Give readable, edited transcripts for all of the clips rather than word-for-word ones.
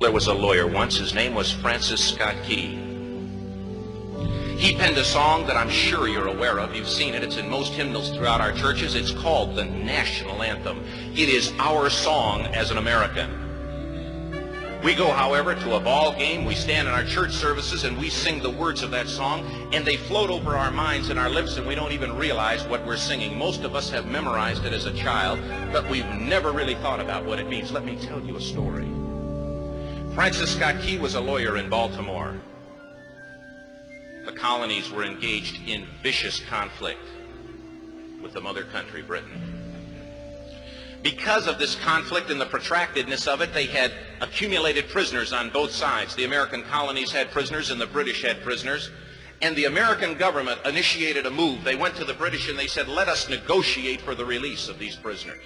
There was a lawyer once. His name was Francis Scott Key. He penned a song that I'm sure you're aware of. You've seen it. It's in most hymnals throughout our churches. It's called the national anthem. It is our song as an American. We go, however, to a ball game. We stand in our church services and we sing the words of that song, and they float over our minds and our lips, and we don't even realize what we're singing. Most of us have memorized it as a child, but we've never really thought about what it means. Let me tell you a story. Francis Scott Key was a lawyer in Baltimore. The colonies were engaged in vicious conflict with the mother country, Britain. Because of this conflict and the protractedness of it, they had accumulated prisoners on both sides. The American colonies had prisoners and the British had prisoners. And the American government initiated a move. They went to the British and they said, let us negotiate for the release of these prisoners.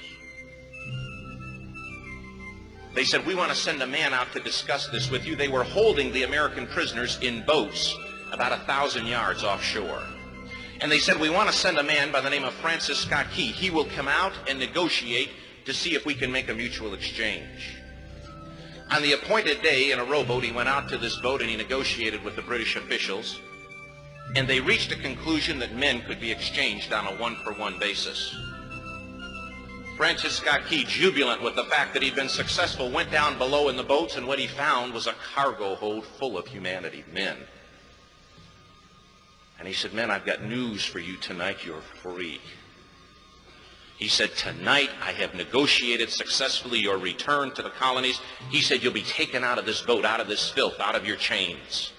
They said, we want to send a man out to discuss this with you. They were holding the American prisoners in boats about 1,000 yards offshore. And they said, we want to send a man by the name of Francis Scott Key. He will come out and negotiate to see if we can make a mutual exchange. On the appointed day in a rowboat, he went out to this boat and he negotiated with the British officials. And they reached a conclusion that men could be exchanged on a one-for-one basis. Francis Scott Key, jubilant with the fact that he'd been successful, went down below in the boats, and what he found was a cargo hold full of humanity, men. And he said, men, I've got news for you tonight. You're free. He said, tonight I have negotiated successfully your return to the colonies. He said, you'll be taken out of this boat, out of this filth, out of your chains.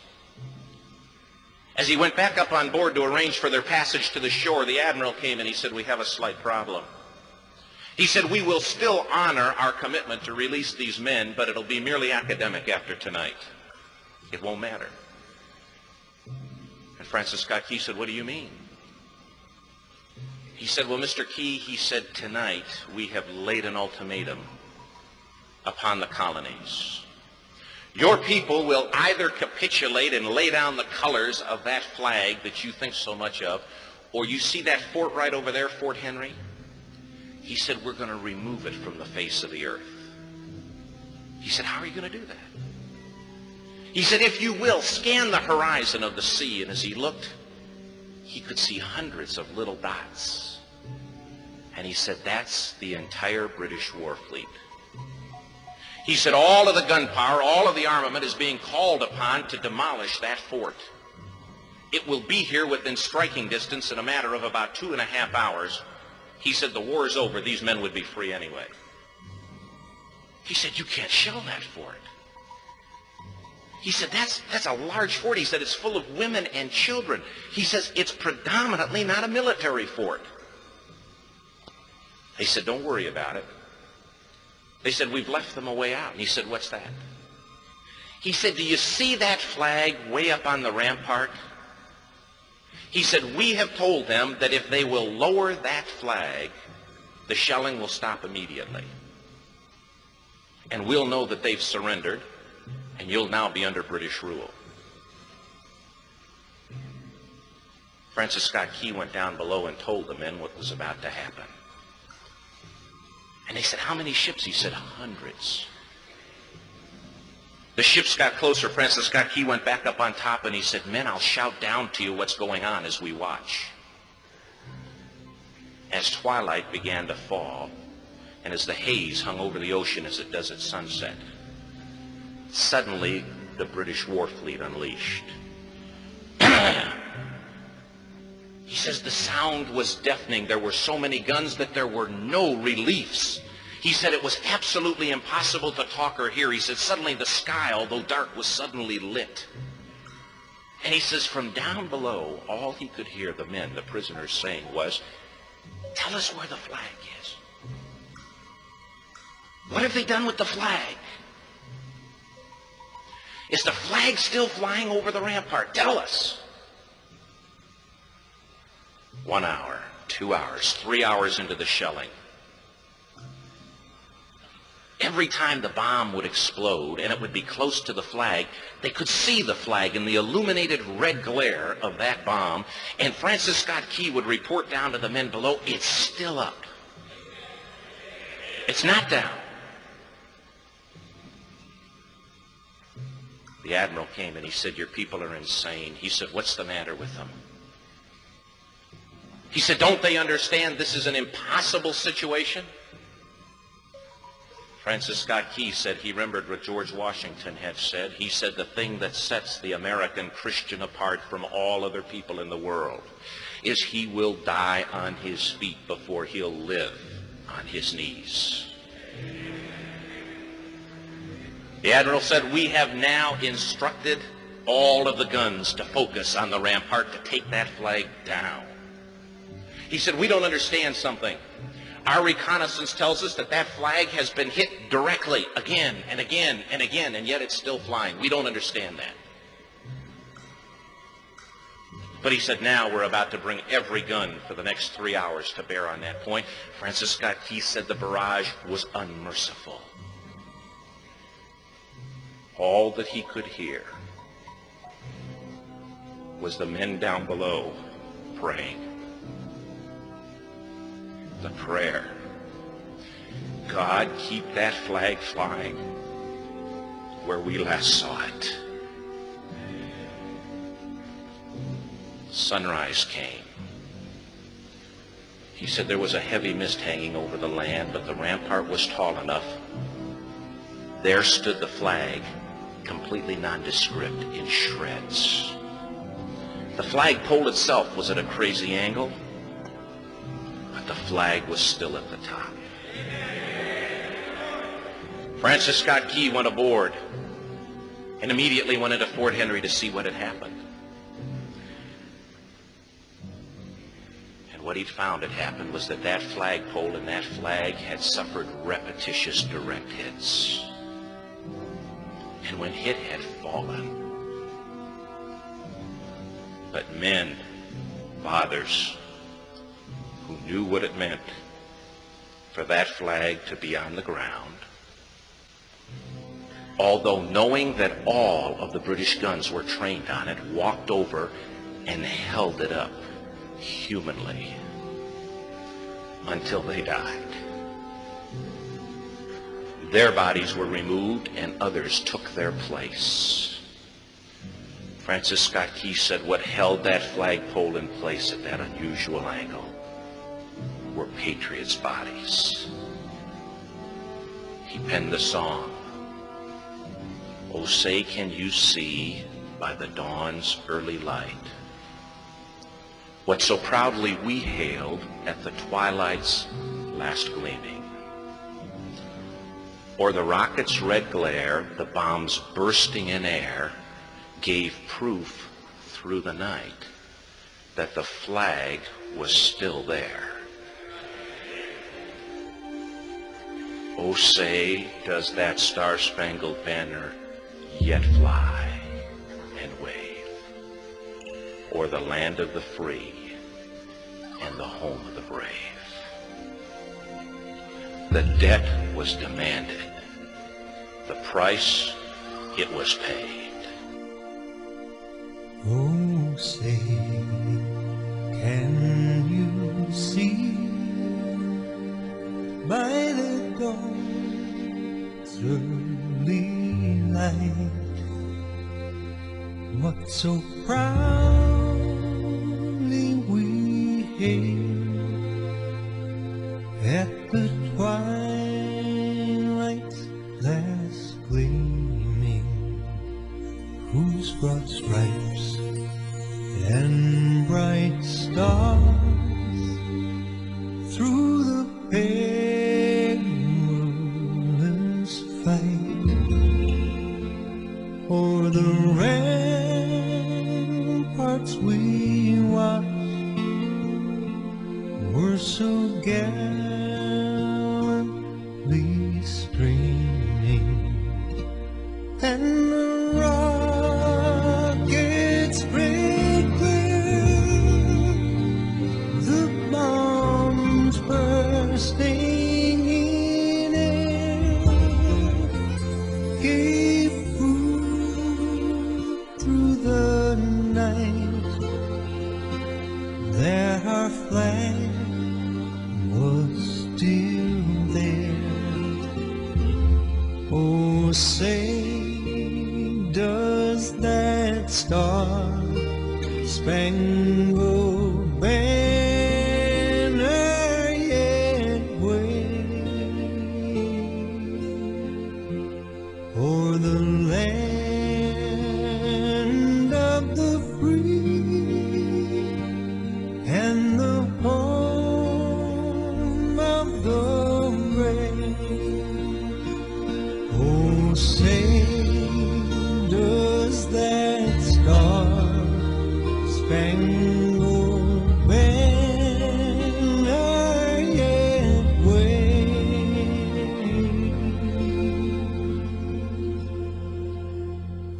As he went back up on board to arrange for their passage to the shore, the admiral came and he said, we have a slight problem. He said, we will still honor our commitment to release these men, but it'll be merely academic after tonight. It won't matter. And Francis Scott Key said, what do you mean? He said, well, Mr. Key, he said, tonight we have laid an ultimatum upon the colonies. Your people will either capitulate and lay down the colors of that flag that you think so much of, or you see that fort right over there, Fort Henry? He said, we're going to remove it from the face of the earth. He said, how are you going to do that? He said, if you will, scan the horizon of the sea. And as he looked, he could see hundreds of little dots. And he said, that's the entire British war fleet. He said, all of the gunpowder, all of the armament is being called upon to demolish that fort. It will be here within striking distance in a matter of about 2.5 hours. He said, the war is over. These men would be free anyway. He said, you can't shell that fort. He said, that's a large fort. He said, it's full of women and children. He says, it's predominantly not a military fort. They said, don't worry about it. They said, we've left them a way out. And he said, what's that? He said, do you see that flag way up on the rampart? He said, we have told them that if they will lower that flag, the shelling will stop immediately. And we'll know that they've surrendered, and you'll now be under British rule. Francis Scott Key went down below and told the men what was about to happen. And they said, how many ships? He said, hundreds. The ships got closer. Francis Scott Key went back up on top and he said, men, I'll shout down to you what's going on as we watch. As twilight began to fall, and as the haze hung over the ocean as it does at sunset, suddenly the British war fleet unleashed. He says the sound was deafening. There were so many guns that there were no reliefs. He said it was absolutely impossible to talk or hear. He said suddenly the sky, although dark, was suddenly lit. And he says from down below, all he could hear the men, the prisoners, saying was, tell us where the flag is. What have they done with the flag? Is the flag still flying over the rampart? Tell us. 1 hour, 2 hours, 3 hours into the shelling, every time the bomb would explode and it would be close to the flag, they could see the flag in the illuminated red glare of that bomb, and Francis Scott Key would report down to the men below, it's still up. It's not down. The admiral came and he said, your people are insane. He said, what's the matter with them? He said, don't they understand this is an impossible situation? Francis Scott Key said he remembered what George Washington had said. He said the thing that sets the American Christian apart from all other people in the world is he will die on his feet before he'll live on his knees. The admiral said, we have now instructed all of the guns to focus on the rampart to take that flag down. He said, we don't understand something. Our reconnaissance tells us that that flag has been hit directly again and again and again, and yet it's still flying. We don't understand that. But he said, now we're about to bring every gun for the next 3 hours to bear on that point. Francis Scott Key said the barrage was unmerciful. All that he could hear was the men down below praying. The prayer, God, keep that flag flying where we last saw it. Sunrise came. He said there was a heavy mist hanging over the land, but the rampart was tall enough. There stood the flag, completely nondescript, in shreds. The flagpole itself was at a crazy angle, the flag was still at the top. Francis Scott Key went aboard and immediately went into Fort Henry to see what had happened. And what he'd found had happened was that that flagpole and that flag had suffered repetitious direct hits. And when it had fallen, but men, fathers, who knew what it meant for that flag to be on the ground, although knowing that all of the British guns were trained on it, walked over and held it up humanly until they died. Their bodies were removed and others took their place. Francis Scott Key said what held that flagpole in place at that unusual angle were patriots' bodies. He penned the song, "Oh, say can you see by the dawn's early light what so proudly we hailed at the twilight's last gleaming, or the rocket's red glare, the bombs bursting in air, gave proof through the night that the flag was still there. Oh, say, does that star-spangled banner yet fly and wave o'er the land of the free and the home of the brave? The debt was demanded. The price, it was paid." Oh, say, can you see by the dawn's early light what so proudly we hailed at the twilight's last gleaming, whose broad stripes and bright stars through the perilous fight o'er the ramparts we watched were so gallantly streaming, and the rockets break through, the bombs bursting in air, Oh, say, does that star-spangled banner yet wave o'er the land of the free and the home of the brave? Oh, say, does that star-spangled banner yet wave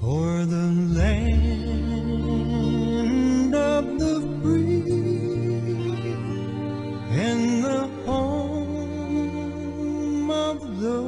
o'er the land of the free and the home of the